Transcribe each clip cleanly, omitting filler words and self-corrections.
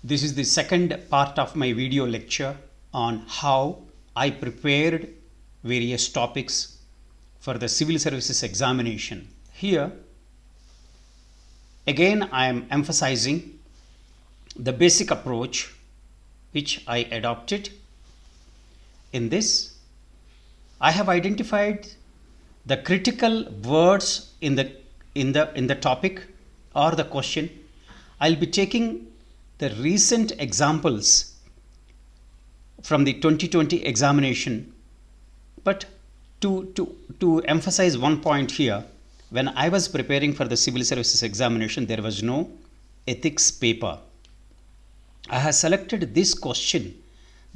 This is the second part of my video lecture on how I prepared various topics for the civil services examination. Here, again, I am emphasizing the basic approach which I adopted. In this, I have identified the critical words in the topic or the question. I'll be taking the recent examples from the 2020 examination, but to emphasize one point here, when I was preparing for the civil services examination, there was no ethics paper. I have selected this question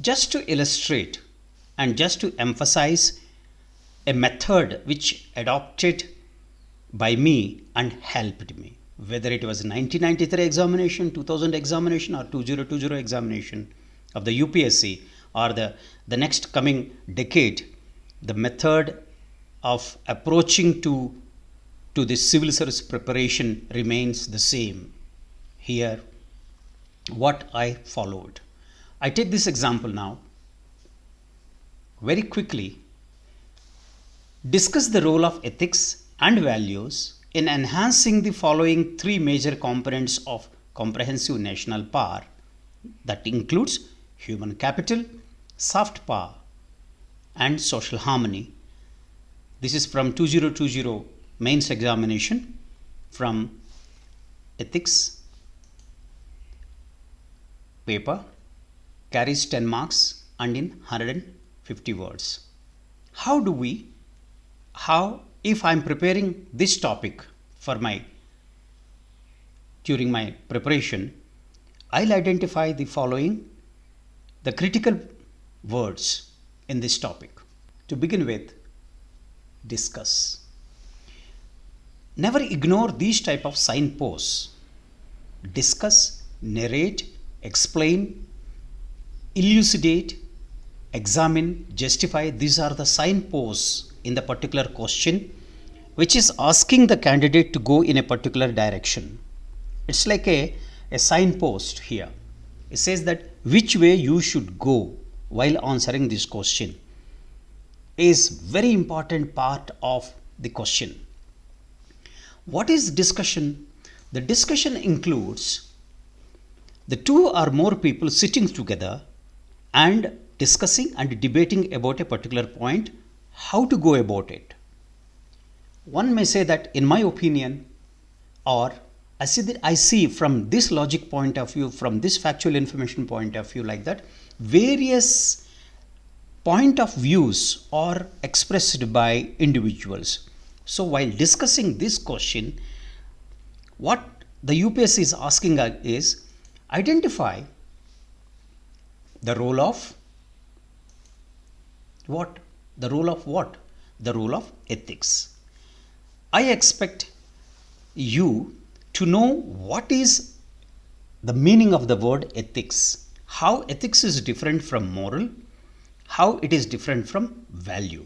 just to illustrate and just to emphasize a method which adopted by me and helped me, whether it was 1993 examination, 2000 examination, or 2020 examination of the UPSC, or the next coming decade. The method of approaching to the civil service preparation remains the same. Here, what I followed. I take this example now. Very quickly, discuss the role of ethics and values in enhancing the following three major components of comprehensive national power, that includes human capital, soft power, and social harmony. This is from 2020 mains examination from ethics paper, carries 10 marks and in 150 words. If I'm preparing this topic during my preparation, I'll identify the following, the critical words in this topic. To begin with, discuss. Never ignore these type of signposts. Discuss, narrate, explain, elucidate, examine, justify. These are the signposts in the particular question which is asking the candidate to go in a particular direction. It's like a signpost here. It says that which way you should go while answering this question is very important part of the question. What is discussion? The discussion includes the two or more people sitting together and discussing and debating about a particular point, how to go about it. One may say that, in my opinion, or I see from this logic point of view, from this factual information point of view, like that, various point of views are expressed by individuals. So while discussing this question, what the UPSC is asking is identify the role of what? The role of what? The role of ethics. I expect you to know what is the meaning of the word ethics, how ethics is different from moral, how it is different from value.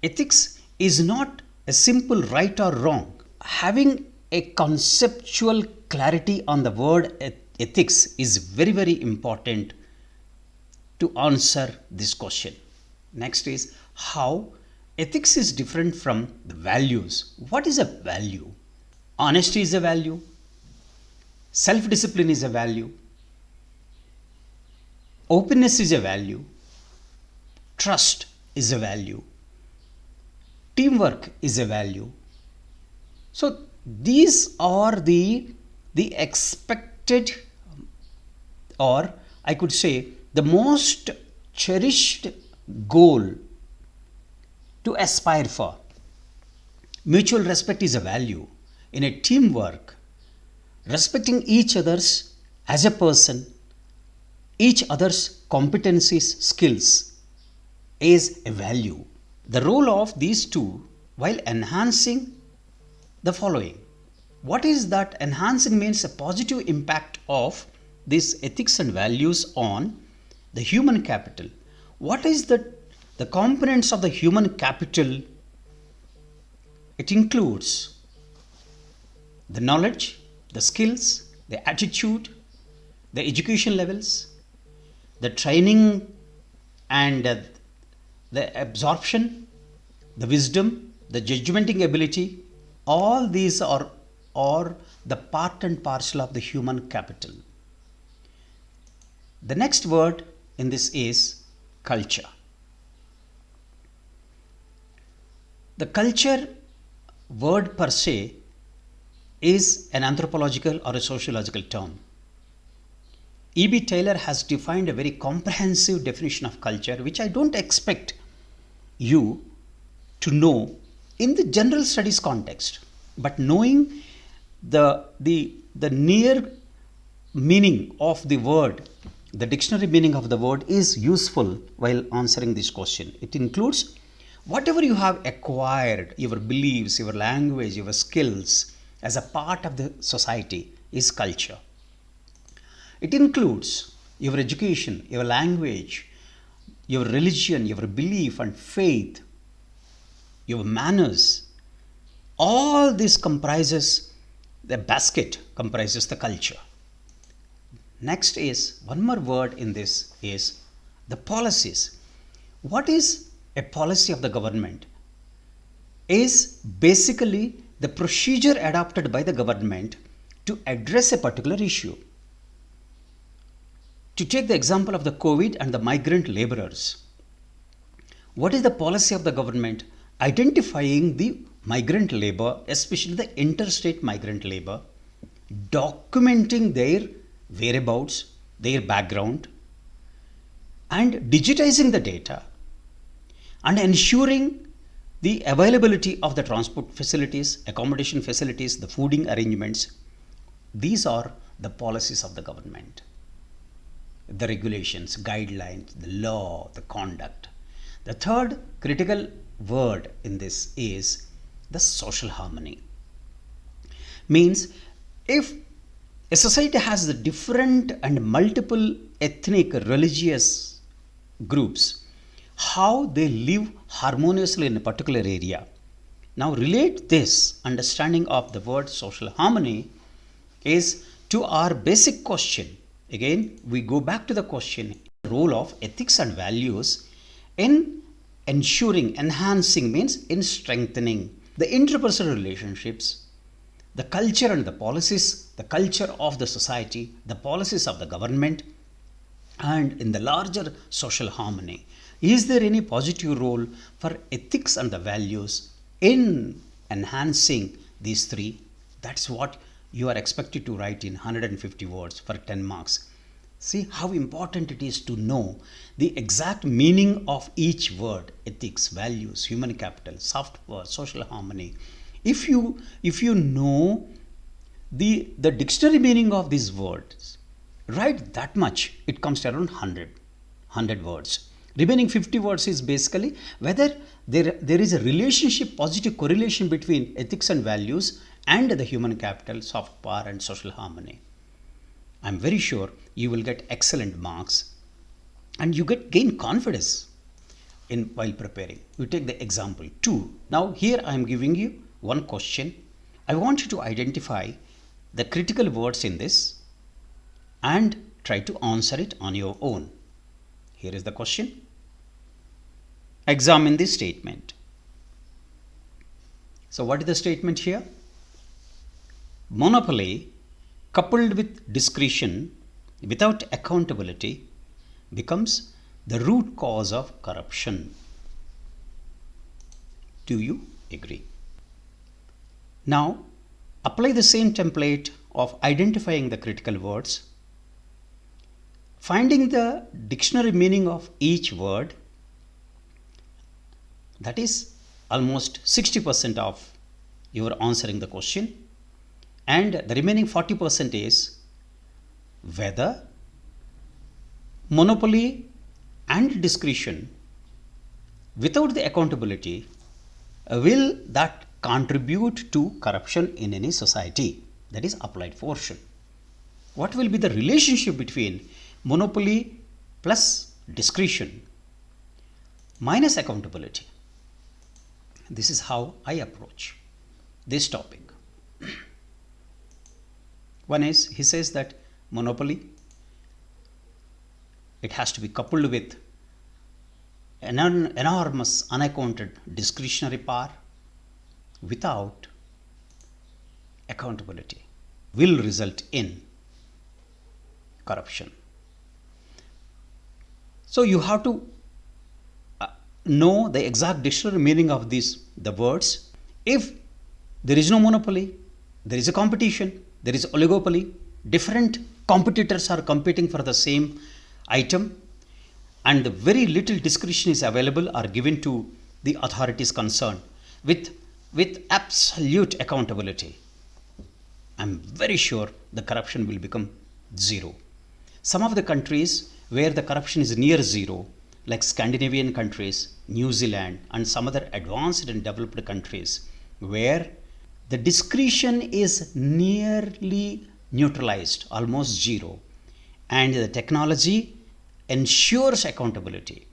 Ethics is not a simple right or wrong. Having a conceptual clarity on the word ethics is very, very important to answer this question. Next is how ethics is different from the values. What is a value? Honesty is a value. Self-discipline is a value. Openness is a value. Trust is a value. Teamwork is a value. So these are the expected, or I could say the most cherished goal to aspire for. Mutual respect is a value. In a teamwork, respecting each other's as a person, each other's competencies, skills is a value. The role of these two while enhancing the following. What is that? Enhancing means a positive impact of these ethics and values on the human capital. What is the components of the human capital? It includes the knowledge, the skills, the attitude, the education levels, the training and the absorption, the wisdom, the judgmenting ability, all these are the part and parcel of the human capital. The next word in this is culture. The culture word per se is an anthropological or a sociological term. E.B. Taylor has defined a very comprehensive definition of culture, which I don't expect you to know in the general studies context, but knowing the near meaning of the word, the dictionary meaning of the word is useful while answering this question. It includes whatever you have acquired, your beliefs, your language, your skills as a part of the society is culture. It includes your education, your language, your religion, your belief and faith, your manners. All this comprises the basket, comprises the culture. Next is one more word in this is the policies. What is a policy of the government? Is basically the procedure adopted by the government to address a particular issue. To take the example of the COVID and the migrant laborers, what is the policy of the government identifying the migrant labor, especially the interstate migrant labor, documenting their whereabouts, their background, and digitizing the data, and ensuring the availability of the transport facilities, accommodation facilities, the fooding arrangements. These are the policies of the government. The regulations, guidelines, the law, the conduct. The third critical word in this is the social harmony. Means if a society has the different and multiple ethnic, religious groups, how they live harmoniously in a particular area. Now relate this understanding of the word social harmony is to our basic question. Again, we go back to the question, the role of ethics and values in ensuring, enhancing means in strengthening the interpersonal relationships, the culture and the policies, the culture of the society, the policies of the government, and in the larger social harmony. Is there any positive role for ethics and the values in enhancing these three? That's what you are expected to write in 150 words for 10 marks. See how important it is to know the exact meaning of each word: ethics, values, human capital, soft power, social harmony. If you know the dictionary meaning of these words, write that much, it comes to around 100 words. Remaining 50 words is basically whether there is a relationship, positive correlation between ethics and values and the human capital, soft power and social harmony. I'm very sure you will get excellent marks and you gain confidence in while preparing. You take the example 2. Now here I am giving you one question. I want you to identify the critical words in this and try to answer it on your own. Here is the question. Examine this statement. So what is the statement here? Monopoly coupled with discretion without accountability becomes the root cause of corruption. Do you agree? Now apply the same template of identifying the critical words, finding the dictionary meaning of each word. That is almost 60% of your answering the question, and the remaining 40% is whether monopoly and discretion without the accountability will that contribute to corruption in any society. That is applied portion. What will be the relationship between monopoly plus discretion minus accountability? This is how I approach this topic. One is, he says that monopoly it has to be coupled with an enormous unaccounted discretionary power without accountability will result in corruption. So you have to know the exact dictionary meaning of the words. If there is no monopoly, there is a competition, there is oligopoly, different competitors are competing for the same item, and the very little discretion is available or given to the authorities concerned with absolute accountability, I'm very sure the corruption will become zero. Some of the countries where the corruption is near zero, like Scandinavian countries, New Zealand, and some other advanced and developed countries, where the discretion is nearly neutralized, almost zero, and the technology ensures accountability.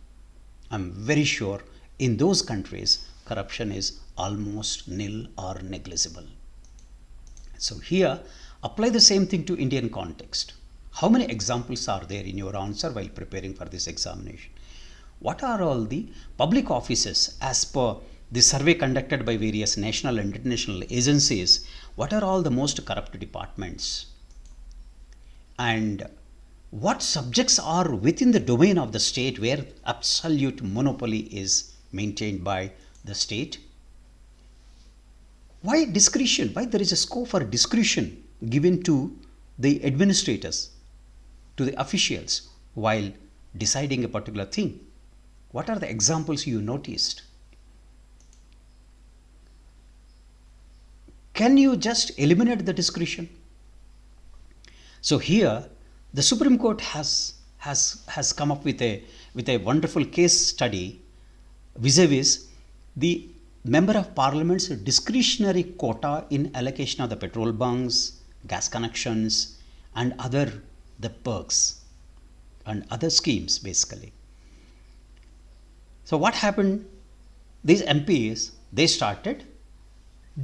I'm very sure in those countries, corruption is almost nil or negligible. So here, apply the same thing to Indian context. How many examples are there in your answer while preparing for this examination? What are all the public offices as per the survey conducted by various national and international agencies? What are all the most corrupt departments? And what subjects are within the domain of the state where absolute monopoly is maintained by the state? Why discretion? Why there is a scope for discretion given to the administrators, to the officials while deciding a particular thing? What are the examples you noticed? Can you just eliminate the discretion? So here, the Supreme Court has come up with a wonderful case study vis-a-vis the Member of Parliament's discretionary quota in allocation of the petrol bunks, gas connections, and the perks and other schemes basically. So what happened? These MPs, they started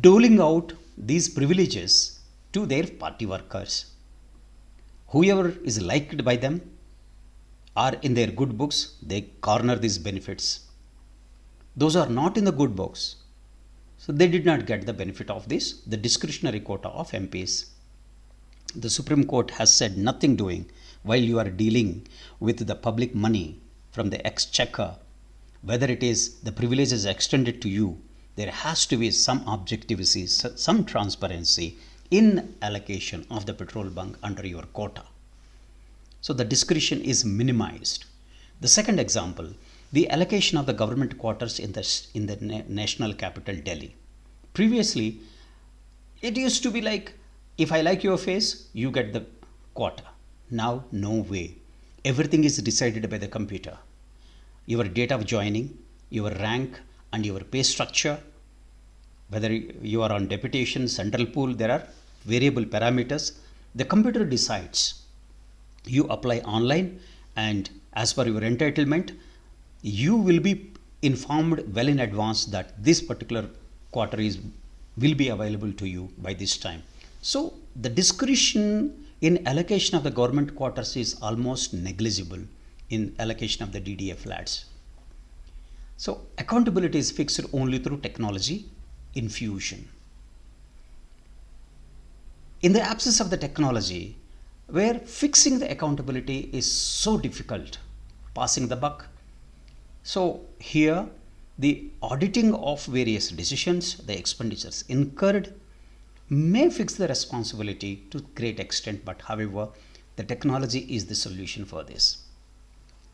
doling out these privileges to their party workers. Whoever is liked by them or in their good books, they corner these benefits. Those are not in the good books, so they did not get the benefit of the discretionary quota of MPs. The Supreme Court has said nothing doing while you are dealing with the public money from the exchequer. Whether it is the privileges extended to you, there has to be some objectivity, some transparency in allocation of the petrol bunk under your quota. So the discretion is minimized. The second example, the allocation of the government quarters in the national capital Delhi. Previously, it used to be like, if I like your face, you get the quota. Now, no way. Everything is decided by the computer. Your date of joining, your rank, and your pay structure, whether you are on deputation, central pool, there are variable parameters. The computer decides. You apply online, and as per your entitlement, you will be informed well in advance that this particular quarter will be available to you by this time. So the discretion in allocation of the government quarters is almost negligible in allocation of the DDA flats. So accountability is fixed only through technology infusion. In the absence of the technology, where fixing the accountability is so difficult, passing the buck. So here, the auditing of various decisions, the expenditures incurred, may fix the responsibility to great extent, but however, the technology is the solution for this.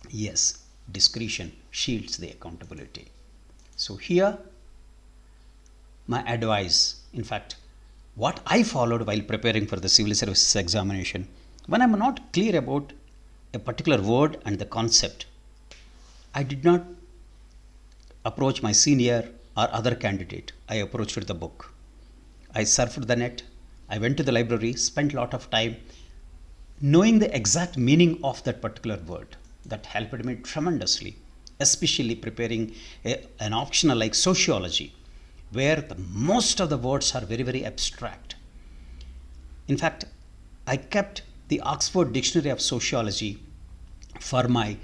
Yes, discretion shields the accountability. So here, my advice, in fact, what I followed while preparing for the civil services examination, when I'm not clear about a particular word and the concept, I did not approach my senior or other candidate. I approached the book. I surfed the net. I went to the library, spent a lot of time knowing the exact meaning of that particular word. That helped me tremendously, especially preparing an optional like sociology, where most of the words are very, very abstract. In fact, I kept the Oxford Dictionary of Sociology for my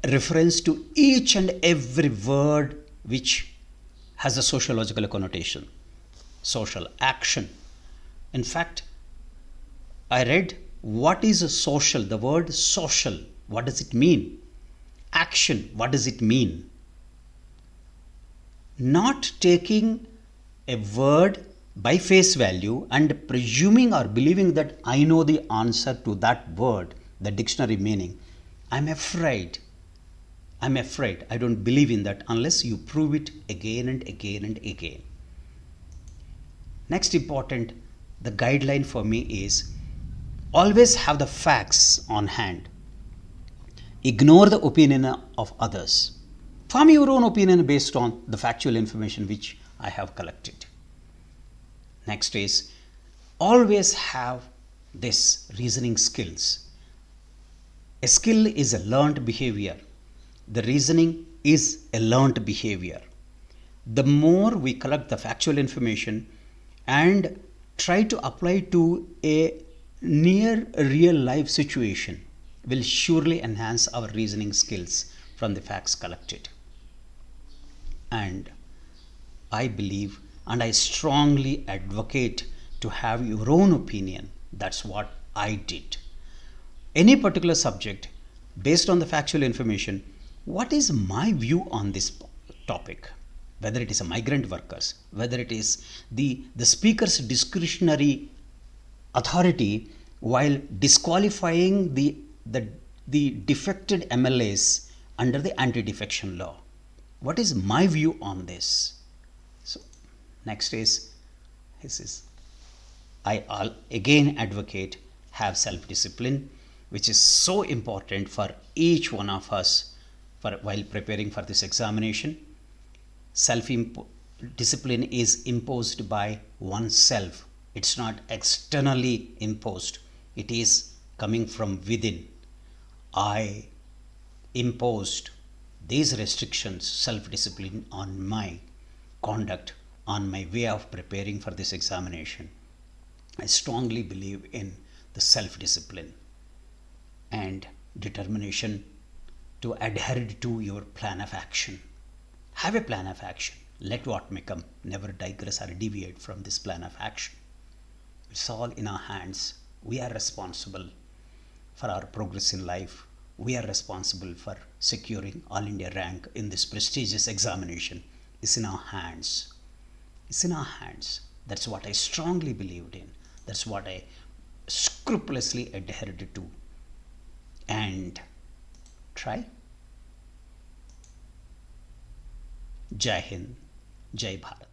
reference to each and every word which has a sociological connotation, social action. In fact, I read what is a social, the word social, what does it mean? Action, what does it mean? Not taking a word by face value and presuming or believing that I know the answer to that word, the dictionary meaning. I'm afraid. I don't believe in that unless you prove it again and again and again. Next important, the guideline for me is always have the facts on hand. Ignore the opinion of others. Form your own opinion based on the factual information which I have collected. Next is always have this reasoning skills. A skill is a learned behavior. The reasoning is a learned behavior. The more we collect the factual information and try to apply to a near real life situation will surely enhance our reasoning skills from the facts collected. And I believe and I strongly advocate to have your own opinion. That's what I did. Any particular subject, based on the factual information, what is my view on this topic? Whether it is a migrant workers, whether it is the speaker's discretionary authority while disqualifying the defected MLAs under the anti-defection law. What is my view on this? So next is I again advocate have self-discipline, which is so important for each one of us while preparing for this examination. Self-discipline is imposed by oneself. It's not externally imposed. It is coming from within. I imposed these restrictions, self-discipline on my conduct, on my way of preparing for this examination. I strongly believe in the self-discipline and determination to adhere to your plan of action. Have a plan of action. Let what may come. Never digress or deviate from this plan of action. It's all in our hands. We are responsible for our progress in life. We are responsible for securing All India rank in this prestigious examination. It's in our hands. It's in our hands. That's what I strongly believed in. That's what I scrupulously adhered to. And try. Jai Hind, Jai Bharat.